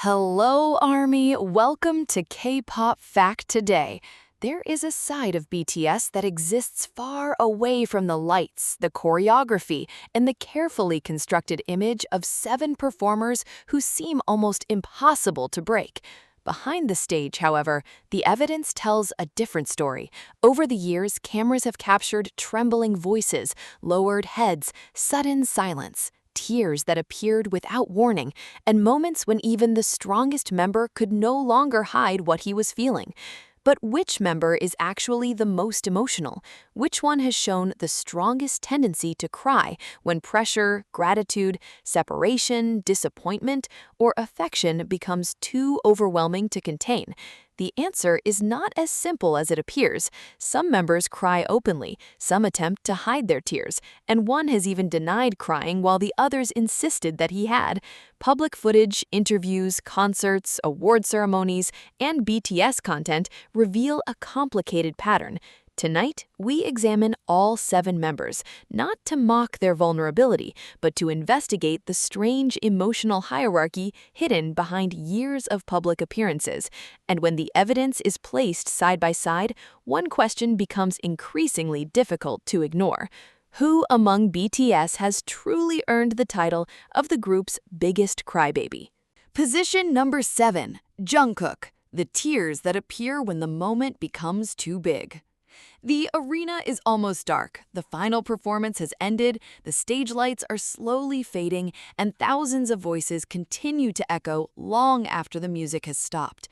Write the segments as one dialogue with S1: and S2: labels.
S1: Hello, Army. Welcome to K-Pop Fact Today. There is a side of BTS that exists far away from the lights, the choreography, and the carefully constructed image of 7 performers who seem almost impossible to break. Behind the stage, however, the evidence tells a different story. Over the years, cameras have captured trembling voices, lowered heads, sudden silence, tears that appeared without warning, and moments when even the strongest member could no longer hide what he was feeling. But which member is actually the most emotional? Which one has shown the strongest tendency to cry when pressure, gratitude, separation, disappointment, or affection becomes too overwhelming to contain? The answer is not as simple as it appears. Some members cry openly, some attempt to hide their tears, and one has even denied crying while the others insisted that he had. Public footage, interviews, concerts, award ceremonies, and BTS content reveal a complicated pattern. Tonight, we examine all 7 members, not to mock their vulnerability, but to investigate the strange emotional hierarchy hidden behind years of public appearances. And when the evidence is placed side by side, one question becomes increasingly difficult to ignore. Who among BTS has truly earned the title of the group's biggest crybaby? Position number 7, Jungkook, the tears that appear when the moment becomes too big. The arena is almost dark, the final performance has ended, the stage lights are slowly fading, and thousands of voices continue to echo long after the music has stopped.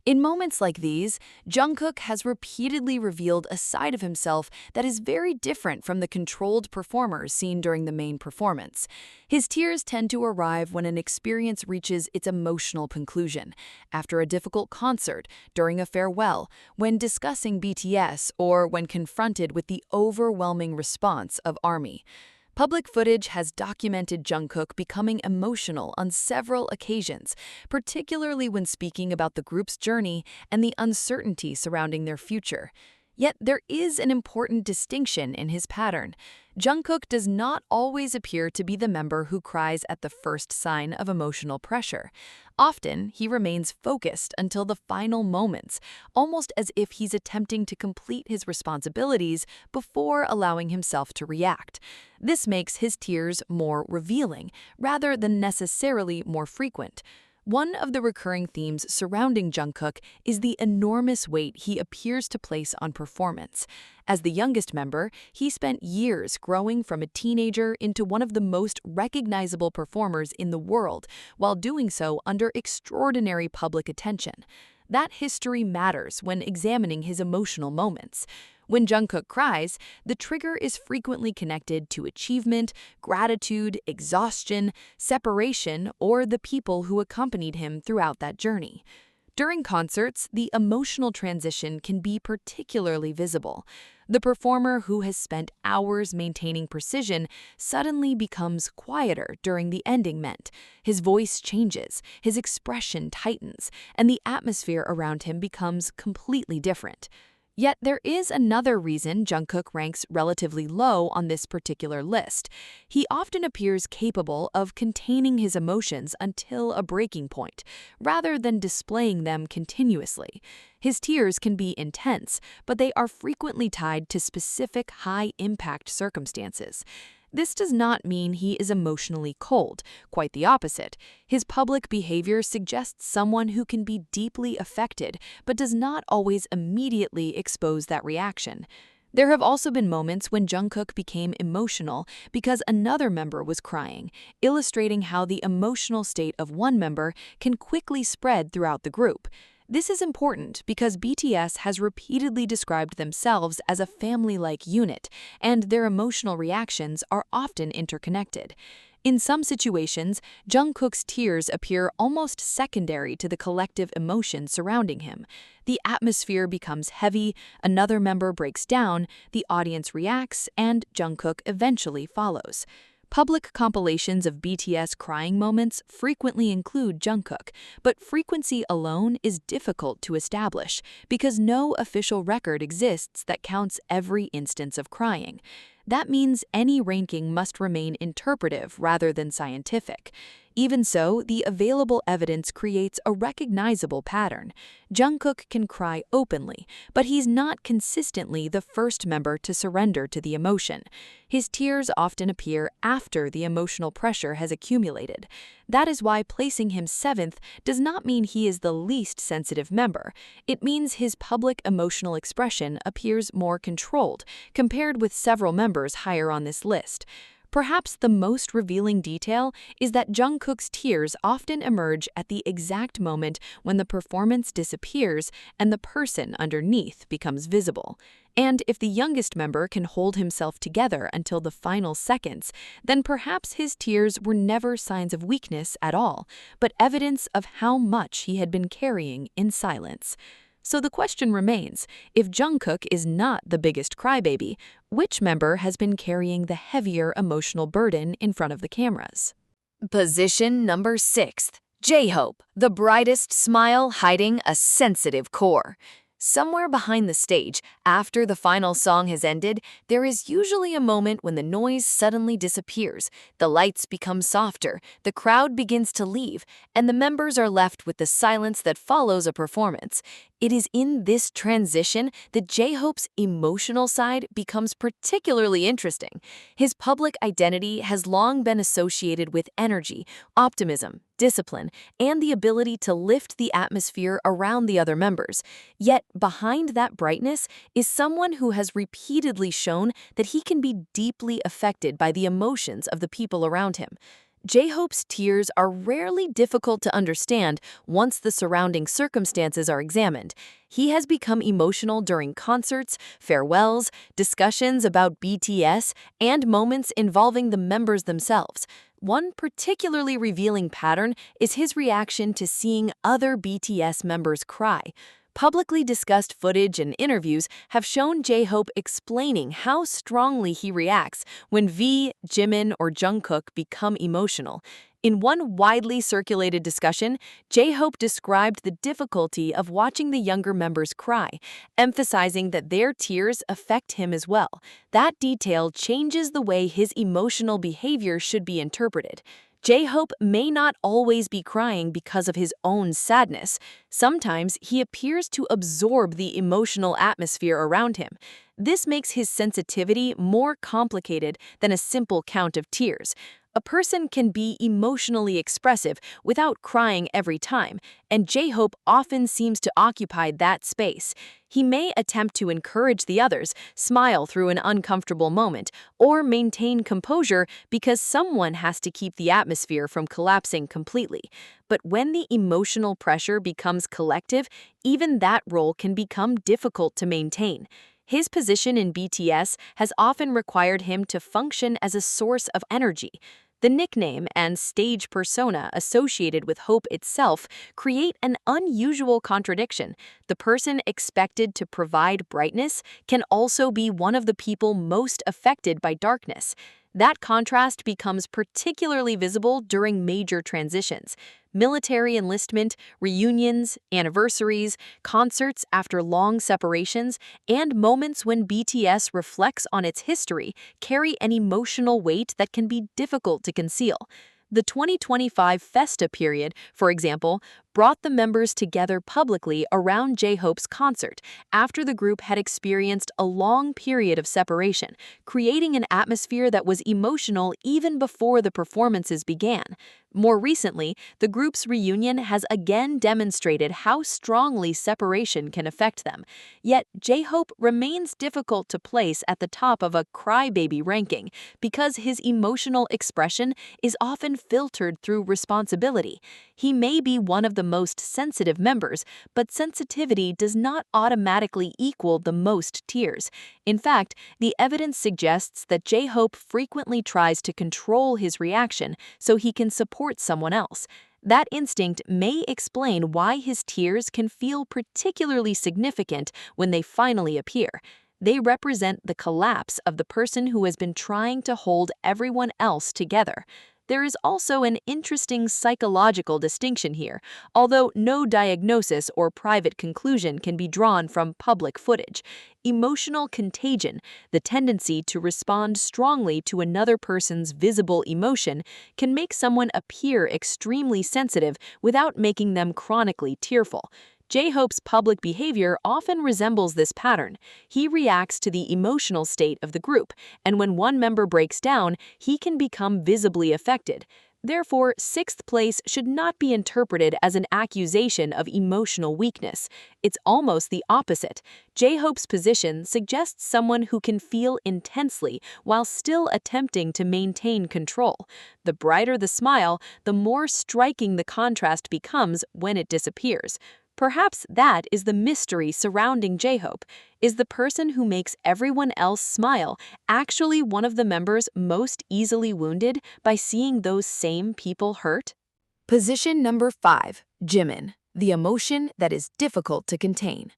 S1: In moments like these, Jungkook has repeatedly revealed a side of himself that is very different from the controlled performers seen during the main performance. His tears tend to arrive when an experience reaches its emotional conclusion, after a difficult concert, during a farewell, when discussing BTS, or when confronted with the overwhelming response of ARMY. Public footage has documented Jungkook becoming emotional on several occasions, particularly when speaking about the group's journey and the uncertainty surrounding their future. Yet there is an important distinction in his pattern. Jungkook does not always appear to be the member who cries at the first sign of emotional pressure. Often, he remains focused until the final moments, almost as if he's attempting to complete his responsibilities before allowing himself to react. This makes his tears more revealing, rather than necessarily more frequent. One of the recurring themes surrounding Jungkook is the enormous weight he appears to place on performance. As the youngest member, he spent years growing from a teenager into one of the most recognizable performers in the world, while doing so under extraordinary public attention. That history matters when examining his emotional moments. When Jungkook cries, the trigger is frequently connected to achievement, gratitude, exhaustion, separation, or the people who accompanied him throughout that journey. During concerts, the emotional transition can be particularly visible. The performer who has spent hours maintaining precision suddenly becomes quieter during the ending ment. His voice changes, his expression tightens, and the atmosphere around him becomes completely different. Yet there is another reason Jungkook ranks relatively low on this particular list. He often appears capable of containing his emotions until a breaking point, rather than displaying them continuously. His tears can be intense, but they are frequently tied to specific high-impact circumstances. This does not mean he is emotionally cold, quite the opposite. His public behavior suggests someone who can be deeply affected, but does not always immediately expose that reaction. There have also been moments when Jungkook became emotional because another member was crying, illustrating how the emotional state of one member can quickly spread throughout the group. This is important because BTS has repeatedly described themselves as a family-like unit, and their emotional reactions are often interconnected. In some situations, Jungkook's tears appear almost secondary to the collective emotion surrounding him. The atmosphere becomes heavy, another member breaks down, the audience reacts, and Jungkook eventually follows. Public compilations of BTS crying moments frequently include Jungkook, but frequency alone is difficult to establish because no official record exists that counts every instance of crying. That means any ranking must remain interpretive rather than scientific. Even so, the available evidence creates a recognizable pattern. Jungkook can cry openly, but he's not consistently the first member to surrender to the emotion. His tears often appear after the emotional pressure has accumulated. That is why placing him seventh does not mean he is the least sensitive member. It means his public emotional expression appears more controlled, compared with several members higher on this list. Perhaps the most revealing detail is that Jungkook's tears often emerge at the exact moment when the performance disappears and the person underneath becomes visible. And if the youngest member can hold himself together until the final seconds, then perhaps his tears were never signs of weakness at all, but evidence of how much he had been carrying in silence. So the question remains, if Jungkook is not the biggest crybaby, which member has been carrying the heavier emotional burden in front of the cameras? Position number 6. J-Hope, the brightest smile hiding a sensitive core. Somewhere behind the stage, after the final song has ended, there is usually a moment when the noise suddenly disappears, the lights become softer, the crowd begins to leave, and the members are left with the silence that follows a performance. It is in this transition that J-Hope's emotional side becomes particularly interesting. His public identity has long been associated with energy, optimism, discipline, and the ability to lift the atmosphere around the other members. Yet, behind that brightness is someone who has repeatedly shown that he can be deeply affected by the emotions of the people around him. J-Hope's tears are rarely difficult to understand once the surrounding circumstances are examined. He has become emotional during concerts, farewells, discussions about BTS, and moments involving the members themselves. One particularly revealing pattern is his reaction to seeing other BTS members cry. Publicly discussed footage and interviews have shown J-Hope explaining how strongly he reacts when V, Jimin, or Jungkook become emotional. In one widely circulated discussion, J-Hope described the difficulty of watching the younger members cry, emphasizing that their tears affect him as well. That detail changes the way his emotional behavior should be interpreted. J-Hope may not always be crying because of his own sadness. Sometimes he appears to absorb the emotional atmosphere around him. This makes his sensitivity more complicated than a simple count of tears. A person can be emotionally expressive without crying every time, and J-Hope often seems to occupy that space. He may attempt to encourage the others, smile through an uncomfortable moment, or maintain composure because someone has to keep the atmosphere from collapsing completely. But when the emotional pressure becomes collective, even that role can become difficult to maintain. His position in BTS has often required him to function as a source of energy. The nickname and stage persona associated with Hope itself create an unusual contradiction. The person expected to provide brightness can also be one of the people most affected by darkness. That contrast becomes particularly visible during major transitions. Military enlistment, reunions, anniversaries, concerts after long separations, and moments when BTS reflects on its history carry an emotional weight that can be difficult to conceal. The 2025 Festa period, for example, brought the members together publicly around J-Hope's concert after the group had experienced a long period of separation, creating an atmosphere that was emotional even before the performances began. More recently, the group's reunion has again demonstrated how strongly separation can affect them. Yet, J-Hope remains difficult to place at the top of a crybaby ranking because his emotional expression is often filtered through responsibility. He may be one of the most sensitive members, but sensitivity does not automatically equal the most tears. In fact, the evidence suggests that J-Hope frequently tries to control his reaction so he can support someone else. That instinct may explain why his tears can feel particularly significant when they finally appear. They represent the collapse of the person who has been trying to hold everyone else together. There is also an interesting psychological distinction here, although no diagnosis or private conclusion can be drawn from public footage. Emotional contagion, the tendency to respond strongly to another person's visible emotion, can make someone appear extremely sensitive without making them chronically tearful. J-Hope's public behavior often resembles this pattern. He reacts to the emotional state of the group, and when one member breaks down, he can become visibly affected. Therefore, sixth place should not be interpreted as an accusation of emotional weakness. It's almost the opposite. J-Hope's position suggests someone who can feel intensely while still attempting to maintain control. The brighter the smile, the more striking the contrast becomes when it disappears. Perhaps that is the mystery surrounding J-Hope. Is the person who makes everyone else smile actually one of the members most easily wounded by seeing those same people hurt? Position number 5, Jimin, the emotion that is difficult to contain.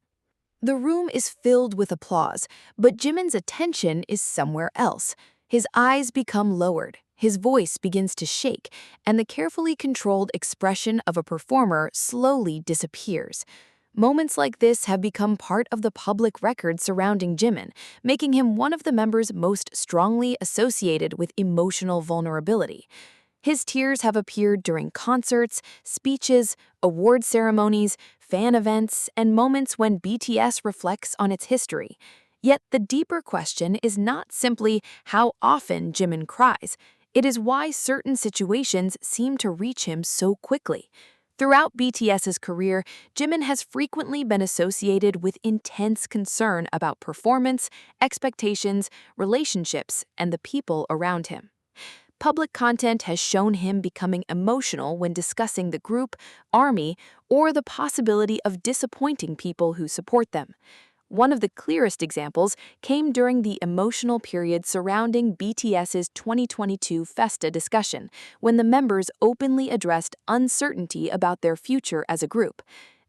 S1: The room is filled with applause, but Jimin's attention is somewhere else. His eyes become lowered, his voice begins to shake, and the carefully controlled expression of a performer slowly disappears. Moments like this have become part of the public record surrounding Jimin, making him one of the members most strongly associated with emotional vulnerability. His tears have appeared during concerts, speeches, award ceremonies, fan events, and moments when BTS reflects on its history. Yet the deeper question is not simply how often Jimin cries. It is why certain situations seem to reach him so quickly. Throughout BTS's career, Jimin has frequently been associated with intense concern about performance, expectations, relationships, and the people around him. Public content has shown him becoming emotional when discussing the group, army, or the possibility of disappointing people who support them. One of the clearest examples came during the emotional period surrounding BTS's 2022 Festa discussion, when the members openly addressed uncertainty about their future as a group.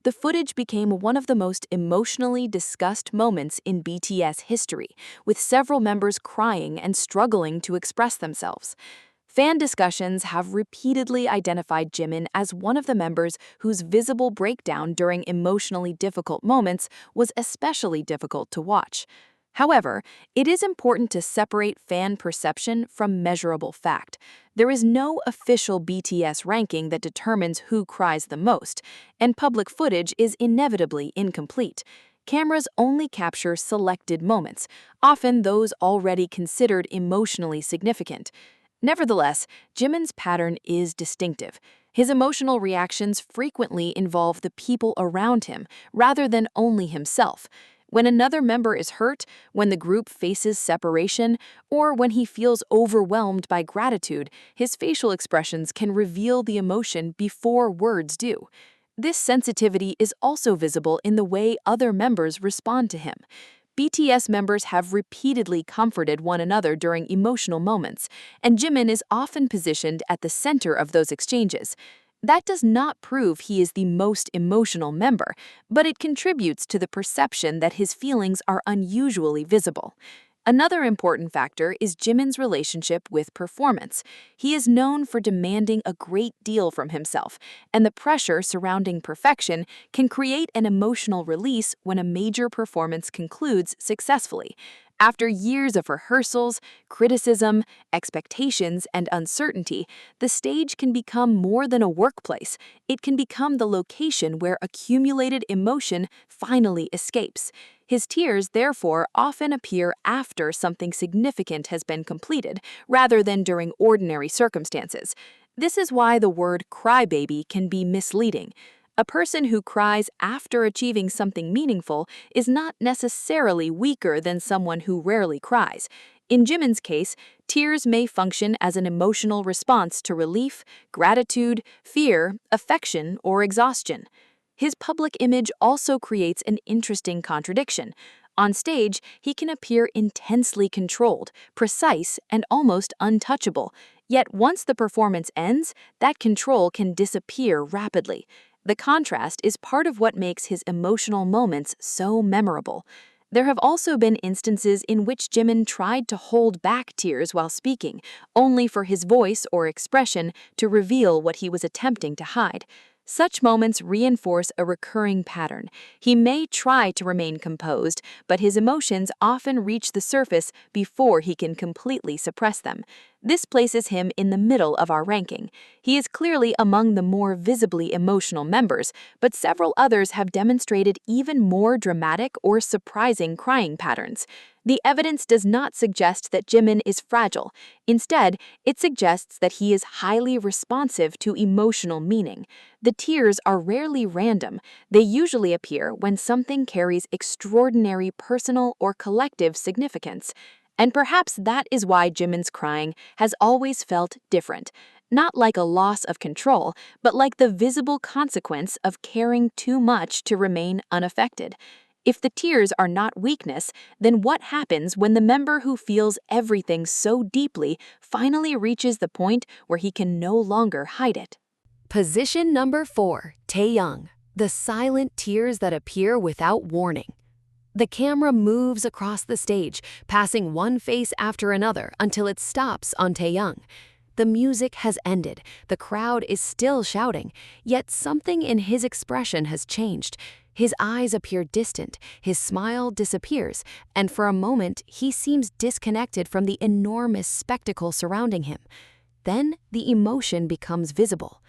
S1: The footage became one of the most emotionally discussed moments in BTS history, with several members crying and struggling to express themselves. Fan discussions have repeatedly identified Jimin as one of the members whose visible breakdown during emotionally difficult moments was especially difficult to watch. However, it is important to separate fan perception from measurable fact. There is no official BTS ranking that determines who cries the most, and public footage is inevitably incomplete. Cameras only capture selected moments, often those already considered emotionally significant. Nevertheless, Jimin's pattern is distinctive. His emotional reactions frequently involve the people around him, rather than only himself. When another member is hurt, when the group faces separation, or when he feels overwhelmed by gratitude, his facial expressions can reveal the emotion before words do. This sensitivity is also visible in the way other members respond to him. BTS members have repeatedly comforted one another during emotional moments, and Jimin is often positioned at the center of those exchanges. That does not prove he is the most emotional member, but it contributes to the perception that his feelings are unusually visible. Another important factor is Jimin's relationship with performance. He is known for demanding a great deal from himself, and the pressure surrounding perfection can create an emotional release when a major performance concludes successfully. After years of rehearsals, criticism, expectations, and uncertainty, the stage can become more than a workplace. It can become the location where accumulated emotion finally escapes. His tears, therefore, often appear after something significant has been completed, rather than during ordinary circumstances. This is why the word crybaby can be misleading. A person who cries after achieving something meaningful is not necessarily weaker than someone who rarely cries. In Jimin's case, tears may function as an emotional response to relief, gratitude, fear, affection, or exhaustion. His public image also creates an interesting contradiction. On stage, he can appear intensely controlled, precise, and almost untouchable. Yet once the performance ends, that control can disappear rapidly. The contrast is part of what makes his emotional moments so memorable. There have also been instances in which Jimin tried to hold back tears while speaking, only for his voice or expression to reveal what he was attempting to hide. Such moments reinforce a recurring pattern. He may try to remain composed, but his emotions often reach the surface before he can completely suppress them. This places him in the middle of our ranking. He is clearly among the more visibly emotional members, but several others have demonstrated even more dramatic or surprising crying patterns. The evidence does not suggest that Jimin is fragile. Instead, it suggests that he is highly responsive to emotional meaning. The tears are rarely random. They usually appear when something carries extraordinary personal or collective significance. And perhaps that is why Jimin's crying has always felt different. Not like a loss of control, but like the visible consequence of caring too much to remain unaffected. If the tears are not weakness, then what happens when the member who feels everything so deeply finally reaches the point where he can no longer hide it? Position number 4, Taehyung, the silent tears that appear without warning. The camera moves across the stage, passing one face after another until it stops on Taehyung. The music has ended, the crowd is still shouting, yet something in his expression has changed. His eyes appear distant, his smile disappears, and for a moment he seems disconnected from the enormous spectacle surrounding him. Then the emotion becomes visible.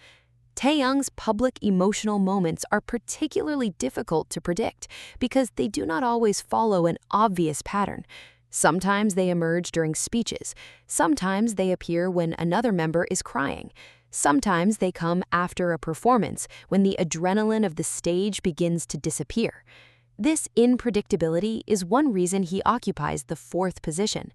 S1: Taehyung's public emotional moments are particularly difficult to predict because they do not always follow an obvious pattern. Sometimes they emerge during speeches, sometimes they appear when another member is crying. Sometimes they come after a performance when the adrenaline of the stage begins to disappear. This unpredictability is one reason he occupies the 4th position.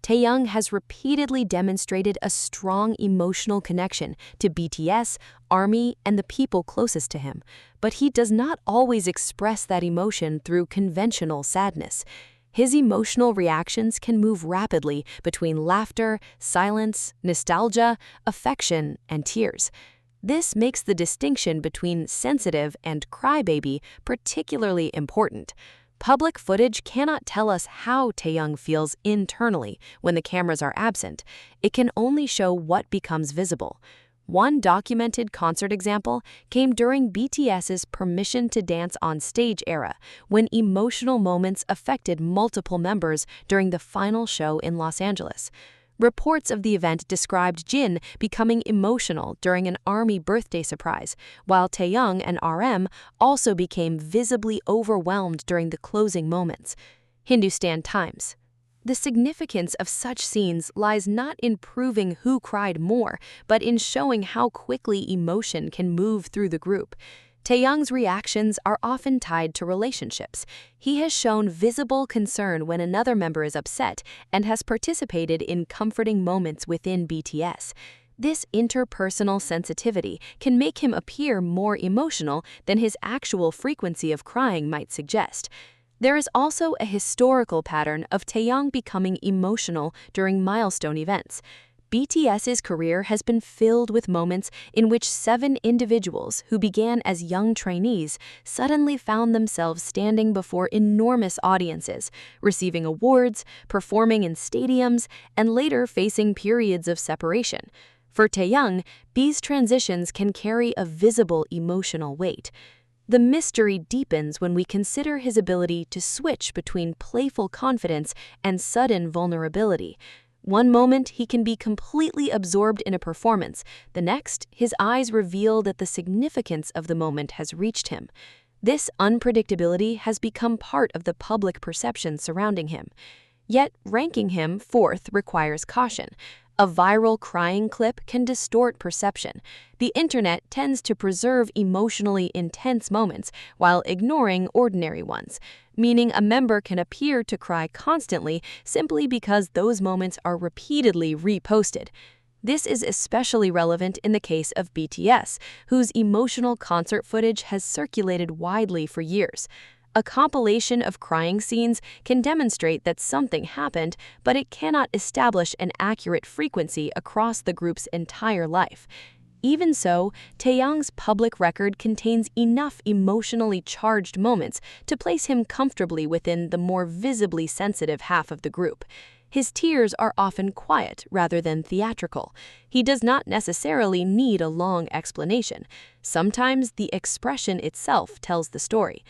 S1: Taehyung has repeatedly demonstrated a strong emotional connection to BTS, ARMY, and the people closest to him, but he does not always express that emotion through conventional sadness. His emotional reactions can move rapidly between laughter, silence, nostalgia, affection, and tears. This makes the distinction between sensitive and crybaby particularly important. Public footage cannot tell us how Taehyung feels internally when the cameras are absent. It can only show what becomes visible. One documented concert example came during BTS's Permission to Dance on Stage era, when emotional moments affected multiple members during the final show in Los Angeles. Reports of the event described Jin becoming emotional during an ARMY birthday surprise, while Taehyung and RM also became visibly overwhelmed during the closing moments. Hindustan Times. The significance of such scenes lies not in proving who cried more, but in showing how quickly emotion can move through the group. Taehyung's reactions are often tied to relationships. He has shown visible concern when another member is upset and has participated in comforting moments within BTS. This interpersonal sensitivity can make him appear more emotional than his actual frequency of crying might suggest. There is also a historical pattern of Taehyung becoming emotional during milestone events. BTS's career has been filled with moments in which 7 individuals who began as young trainees suddenly found themselves standing before enormous audiences, receiving awards, performing in stadiums, and later facing periods of separation. For Taehyung, these transitions can carry a visible emotional weight. The mystery deepens when we consider his ability to switch between playful confidence and sudden vulnerability. One moment, he can be completely absorbed in a performance. The next, his eyes reveal that the significance of the moment has reached him. This unpredictability has become part of the public perception surrounding him. Yet, ranking him 4th requires caution. A viral crying clip can distort perception. The internet tends to preserve emotionally intense moments while ignoring ordinary ones, meaning a member can appear to cry constantly simply because those moments are repeatedly reposted. This is especially relevant in the case of BTS, whose emotional concert footage has circulated widely for years. A compilation of crying scenes can demonstrate that something happened, but it cannot establish an accurate frequency across the group's entire life. Even so, Taehyung's public record contains enough emotionally charged moments to place him comfortably within the more visibly sensitive half of the group. His tears are often quiet rather than theatrical. He does not necessarily need a long explanation. Sometimes the expression itself tells the story.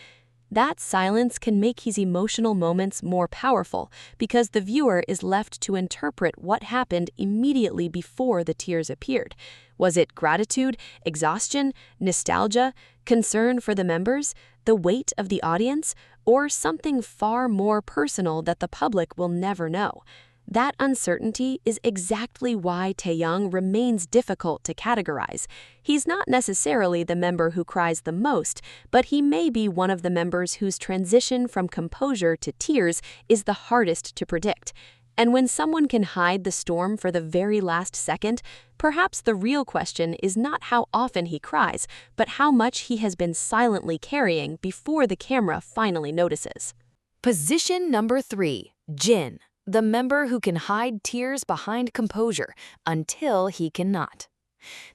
S1: That silence can make his emotional moments more powerful because the viewer is left to interpret what happened immediately before the tears appeared. Was it gratitude, exhaustion, nostalgia, concern for the members, the weight of the audience, or something far more personal that the public will never know? That uncertainty is exactly why Taehyung remains difficult to categorize. He's not necessarily the member who cries the most, but he may be one of the members whose transition from composure to tears is the hardest to predict. And when someone can hide the storm for the very last second, perhaps the real question is not how often he cries, but how much he has been silently carrying before the camera finally notices. Position number 3, Jin, the member who can hide tears behind composure until he cannot.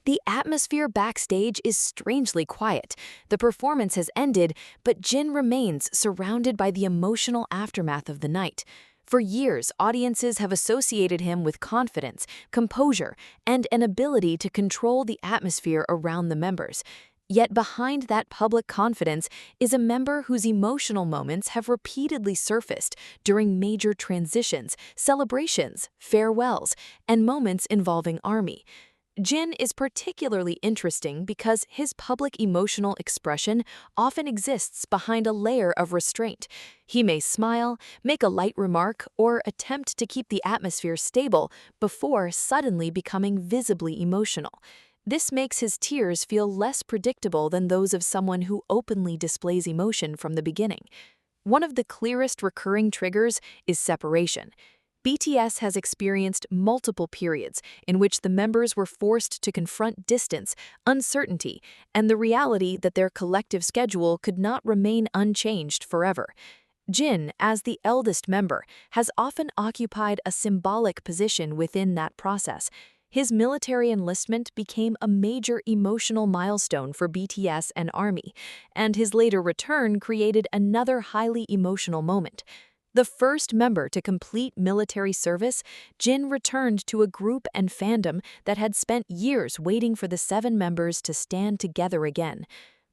S1: The atmosphere backstage is strangely quiet. The performance has ended, but Jin remains surrounded by the emotional aftermath of the night. For years, audiences have associated him with confidence, composure, and an ability to control the atmosphere around the members. Yet behind that public confidence is a member whose emotional moments have repeatedly surfaced during major transitions, celebrations, farewells, and moments involving ARMY. Jin is particularly interesting because his public emotional expression often exists behind a layer of restraint. He may smile, make a light remark, or attempt to keep the atmosphere stable before suddenly becoming visibly emotional. This makes his tears feel less predictable than those of someone who openly displays emotion from the beginning. One of the clearest recurring triggers is separation. BTS has experienced multiple periods in which the members were forced to confront distance, uncertainty, and the reality that their collective schedule could not remain unchanged forever. Jin, as the eldest member, has often occupied a symbolic position within that process. His military enlistment became a major emotional milestone for BTS and ARMY, and his later return created another highly emotional moment. The first member to complete military service, Jin returned to a group and fandom that had spent years waiting for the 7 members to stand together again.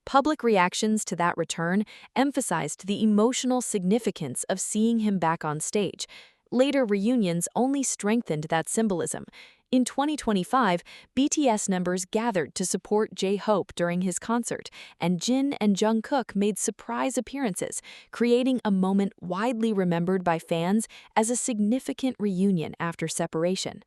S1: Public reactions to that return emphasized the emotional significance of seeing him back on stage. Later reunions only strengthened that symbolism. In 2025, BTS members gathered to support J-Hope during his concert, and Jin and Jungkook made surprise appearances, creating a moment widely remembered by fans as a significant reunion after separation.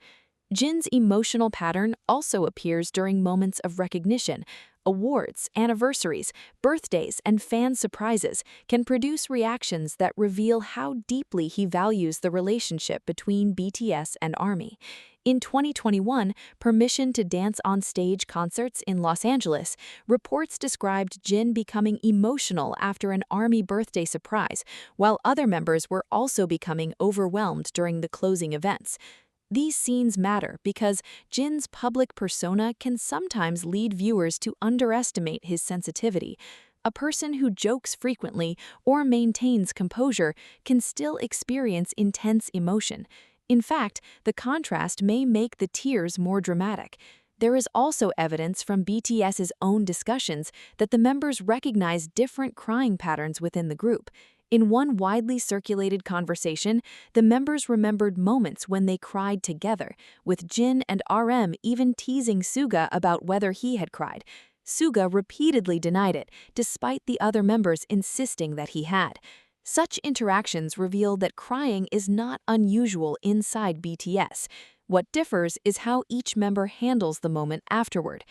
S1: Jin's emotional pattern also appears during moments of recognition. Awards, anniversaries, birthdays, and fan surprises can produce reactions that reveal how deeply he values the relationship between BTS and ARMY. In 2021, Permission to Dance on Stage concerts in Los Angeles, reports described Jin becoming emotional after an ARMY birthday surprise, while other members were also becoming overwhelmed during the closing events. These scenes matter because Jin's public persona can sometimes lead viewers to underestimate his sensitivity. A person who jokes frequently or maintains composure can still experience intense emotion. In fact, the contrast may make the tears more dramatic. There is also evidence from BTS's own discussions that the members recognize different crying patterns within the group. In one widely circulated conversation, the members remembered moments when they cried together, with Jin and RM even teasing Suga about whether he had cried. Suga repeatedly denied it, despite the other members insisting that he had. Such interactions reveal that crying is not unusual inside BTS. What differs is how each member handles the moment afterward.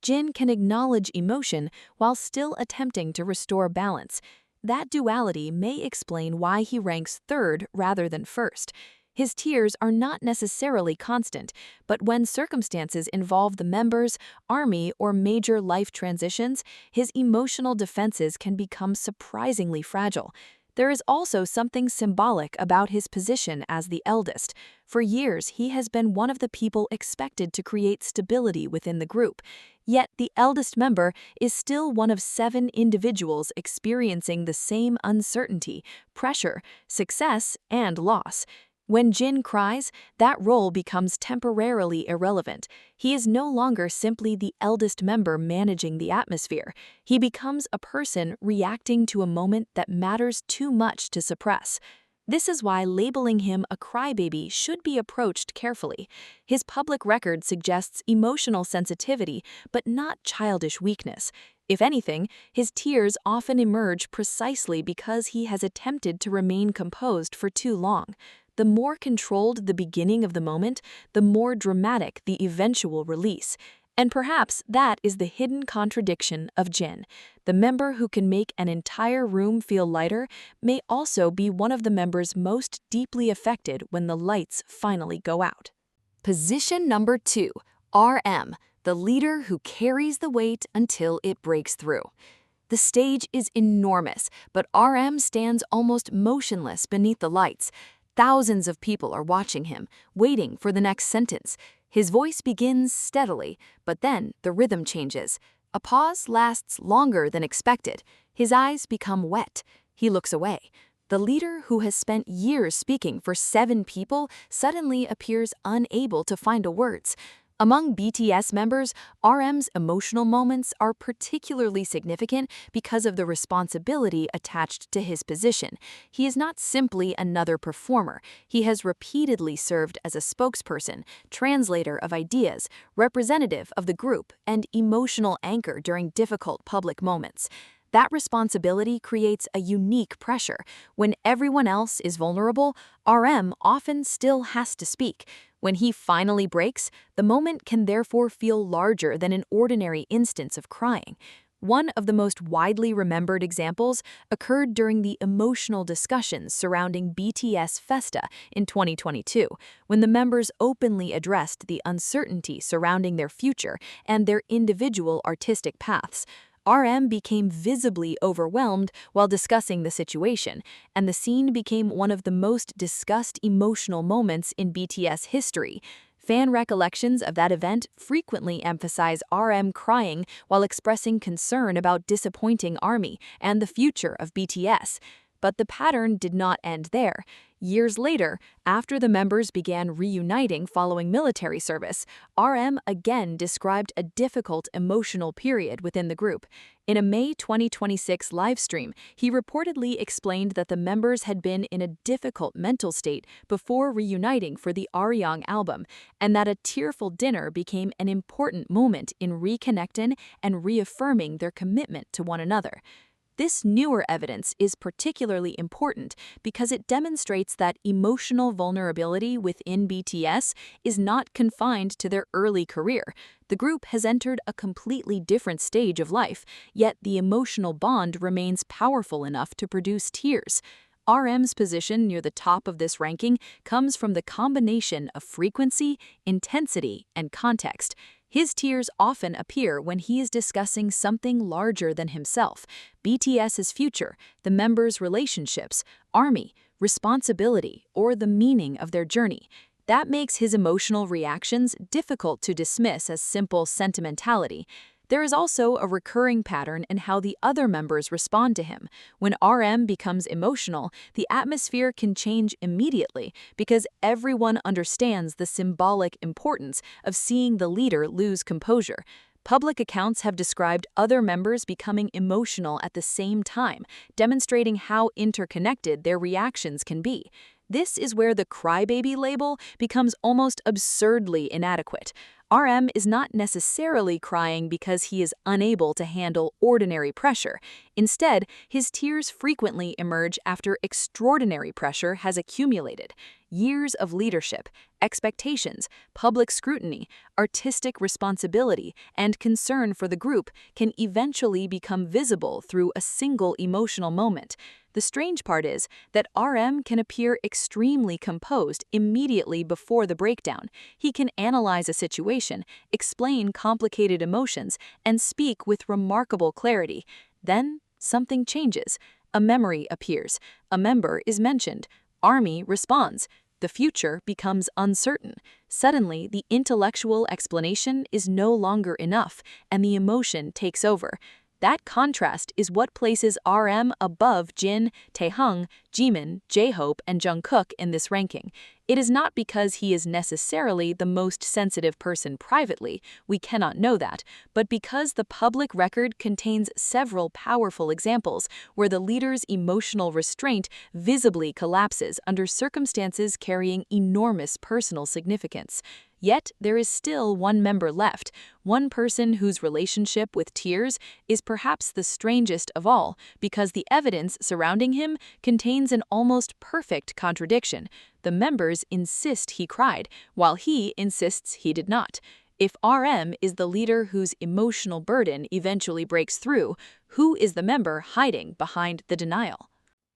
S1: Jin can acknowledge emotion while still attempting to restore balance. That duality may explain why he ranks third rather than first. His tears are not necessarily constant, but when circumstances involve the members, ARMY, or major life transitions, his emotional defenses can become surprisingly fragile. There is also something symbolic about his position as the eldest. For years, he has been one of the people expected to create stability within the group. Yet the eldest member is still one of 7 individuals experiencing the same uncertainty, pressure, success, and loss. When Jin cries, that role becomes temporarily irrelevant. He is no longer simply the eldest member managing the atmosphere. He becomes a person reacting to a moment that matters too much to suppress. This is why labeling him a crybaby should be approached carefully. His public record suggests emotional sensitivity, but not childish weakness. If anything, his tears often emerge precisely because he has attempted to remain composed for too long. The more controlled the beginning of the moment, the more dramatic the eventual release. And perhaps that is the hidden contradiction of Jin. The member who can make an entire room feel lighter may also be one of the members most deeply affected when the lights finally go out. Position number 2, RM, the leader who carries the weight until it breaks through. The stage is enormous, but RM stands almost motionless beneath the lights. Thousands of people are watching him, waiting for the next sentence. His voice begins steadily, but then the rhythm changes. A pause lasts longer than expected. His eyes become wet. He looks away. The leader who has spent years speaking for 7 people suddenly appears unable to find words. Among BTS members, RM's emotional moments are particularly significant because of the responsibility attached to his position. He is not simply another performer. He has repeatedly served as a spokesperson, translator of ideas, representative of the group, and emotional anchor during difficult public moments. That responsibility creates a unique pressure. When everyone else is vulnerable, RM often still has to speak. When he finally breaks, the moment can therefore feel larger than an ordinary instance of crying. One of the most widely remembered examples occurred during the emotional discussions surrounding BTS Festa in 2022, when the members openly addressed the uncertainty surrounding their future and their individual artistic paths. RM became visibly overwhelmed while discussing the situation, and the scene became one of the most discussed emotional moments in BTS history. Fan recollections of that event frequently emphasize RM crying while expressing concern about disappointing ARMY and the future of BTS. But the pattern did not end there. Years later, after the members began reuniting following military service, RM again described a difficult emotional period within the group. In a May 2026 livestream, he reportedly explained that the members had been in a difficult mental state before reuniting for the Aryong album, and that a tearful dinner became an important moment in reconnecting and reaffirming their commitment to one another. This newer evidence is particularly important because it demonstrates that emotional vulnerability within BTS is not confined to their early career. The group has entered a completely different stage of life, yet the emotional bond remains powerful enough to produce tears. RM's position near the top of this ranking comes from the combination of frequency, intensity, and context. His tears often appear when he is discussing something larger than himself: BTS's future, the members' relationships, ARMY, responsibility, or the meaning of their journey. That makes his emotional reactions difficult to dismiss as simple sentimentality. There is also a recurring pattern in how the other members respond to him. When RM becomes emotional, the atmosphere can change immediately because everyone understands the symbolic importance of seeing the leader lose composure. Public accounts have described other members becoming emotional at the same time, demonstrating how interconnected their reactions can be. This is where the crybaby label becomes almost absurdly inadequate. RM is not necessarily crying because he is unable to handle ordinary pressure. Instead, his tears frequently emerge after extraordinary pressure has accumulated. Years of leadership, expectations, public scrutiny, artistic responsibility, and concern for the group can eventually become visible through a single emotional moment. The strange part is that RM can appear extremely composed immediately before the breakdown. He can analyze a situation, explain complicated emotions, and speak with remarkable clarity. Then, something changes. A memory appears. A member is mentioned. ARMY responds. The future becomes uncertain. Suddenly, the intellectual explanation is no longer enough, and the emotion takes over. That contrast is what places RM above Jin, Taehyung, Jimin, J-Hope, and Jungkook in this ranking. It is not because he is necessarily the most sensitive person privately, we cannot know that, but because the public record contains several powerful examples where the leader's emotional restraint visibly collapses under circumstances carrying enormous personal significance. Yet, there is still one member left, one person whose relationship with tears is perhaps the strangest of all, because the evidence surrounding him contains an almost perfect contradiction. The members insist he cried, while he insists he did not. If RM is the leader whose emotional burden eventually breaks through, who is the member hiding behind the denial?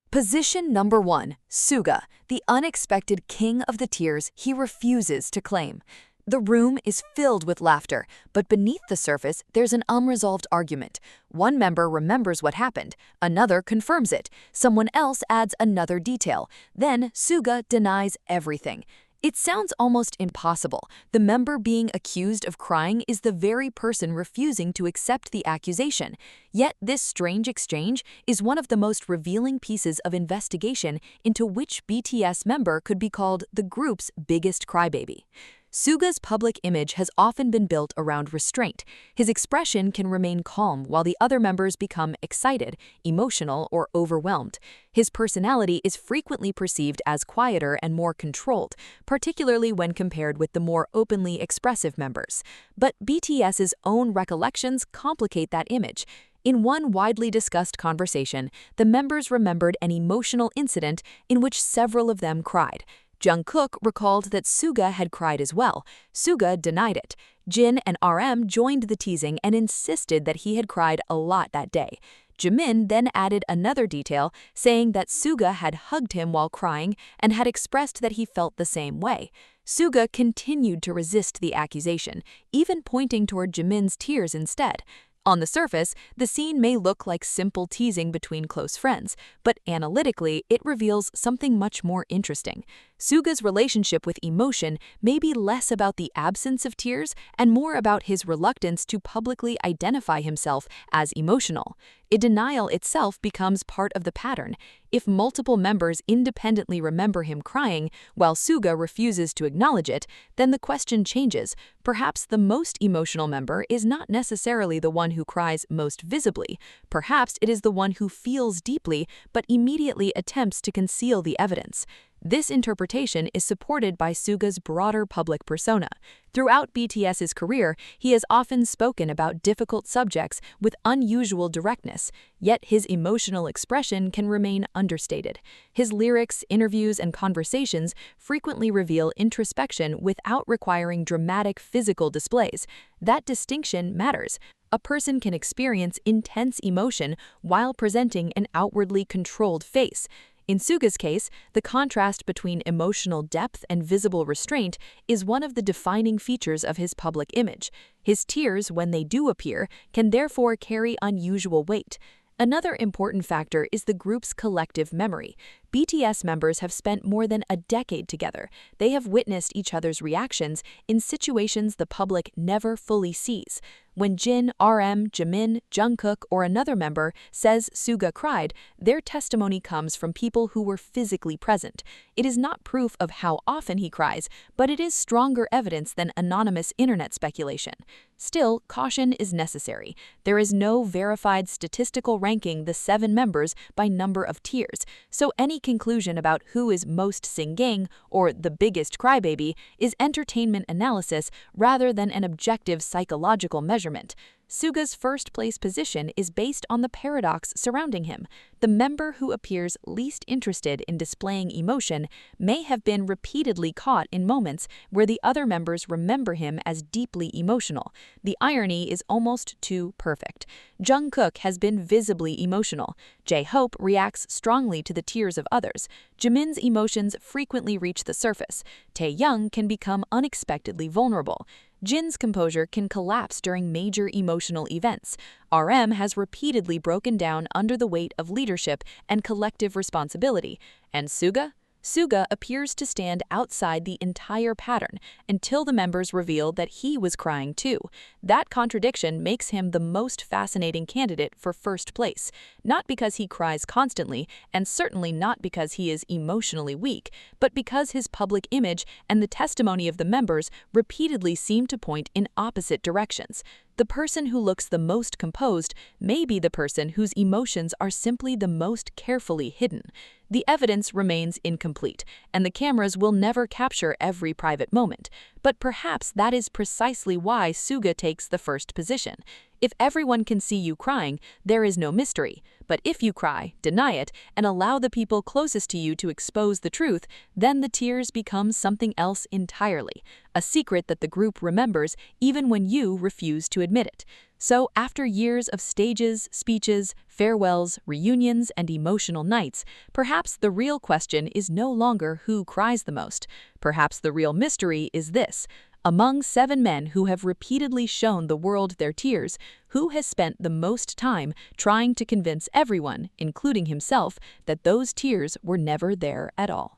S1: Position number 1, Suga, the unexpected king of the tears he refuses to claim. The room is filled with laughter, but beneath the surface, there's an unresolved argument. One member remembers what happened, another confirms it, someone else adds another detail. Then Suga denies everything. It sounds almost impossible. The member being accused of crying is the very person refusing to accept the accusation. Yet this strange exchange is one of the most revealing pieces of investigation into which BTS member could be called the group's biggest crybaby. Suga's public image has often been built around restraint. His expression can remain calm while the other members become excited, emotional, or overwhelmed. His personality is frequently perceived as quieter and more controlled, particularly when compared with the more openly expressive members. But BTS's own recollections complicate that image. In one widely discussed conversation, the members remembered an emotional incident in which several of them cried. Jungkook recalled that Suga had cried as well. Suga denied it. Jin and RM joined the teasing and insisted that he had cried a lot that day. Jimin then added another detail, saying that Suga had hugged him while crying and had expressed that he felt the same way. Suga continued to resist the accusation, even pointing toward Jimin's tears instead. On the surface, the scene may look like simple teasing between close friends, but analytically, it reveals something much more interesting. Suga's relationship with emotion may be less about the absence of tears and more about his reluctance to publicly identify himself as emotional. Denial itself becomes part of the pattern. If multiple members independently remember him crying, while Suga refuses to acknowledge it, then the question changes. Perhaps the most emotional member is not necessarily the one who cries most visibly. Perhaps it is the one who feels deeply but immediately attempts to conceal the evidence. This interpretation is supported by Suga's broader public persona. Throughout BTS's career, he has often spoken about difficult subjects with unusual directness, yet his emotional expression can remain understated. His lyrics, interviews, and conversations frequently reveal introspection without requiring dramatic physical displays. That distinction matters. A person can experience intense emotion while presenting an outwardly controlled face. In Suga's case, the contrast between emotional depth and visible restraint is one of the defining features of his public image. His tears, when they do appear, can therefore carry unusual weight. Another important factor is the group's collective memory. BTS members have spent more than a decade together. They have witnessed each other's reactions in situations the public never fully sees. When Jin, RM, Jimin, Jungkook, or another member says Suga cried, their testimony comes from people who were physically present. It is not proof of how often he cries, but it is stronger evidence than anonymous internet speculation. Still, caution is necessary. There is no verified statistical ranking the 7 members by number of tears, so any conclusion about who is most singing or the biggest crybaby is entertainment analysis rather than an objective psychological measurement. Suga's first-place position is based on the paradox surrounding him. The member who appears least interested in displaying emotion may have been repeatedly caught in moments where the other members remember him as deeply emotional. The irony is almost too perfect. Jungkook has been visibly emotional. J-Hope reacts strongly to the tears of others. Jimin's emotions frequently reach the surface. Taehyung can become unexpectedly vulnerable. Jin's composure can collapse during major emotional events. RM has repeatedly broken down under the weight of leadership and collective responsibility. And Suga? Suga appears to stand outside the entire pattern until the members reveal that he was crying too. That contradiction makes him the most fascinating candidate for first place, not because he cries constantly, and certainly not because he is emotionally weak, but because his public image and the testimony of the members repeatedly seem to point in opposite directions. The person who looks the most composed may be the person whose emotions are simply the most carefully hidden. The evidence remains incomplete, and the cameras will never capture every private moment. But perhaps that is precisely why Suga takes the first position. If everyone can see you crying, there is no mystery. But if you cry, deny it, and allow the people closest to you to expose the truth, then the tears become something else entirely, a secret that the group remembers even when you refuse to admit it. So after years of stages, speeches, farewells, reunions, and emotional nights, perhaps the real question is no longer who cries the most. Perhaps the real mystery is this: among 7 men who have repeatedly shown the world their tears, who has spent the most time trying to convince everyone, including himself, that those tears were never there at all?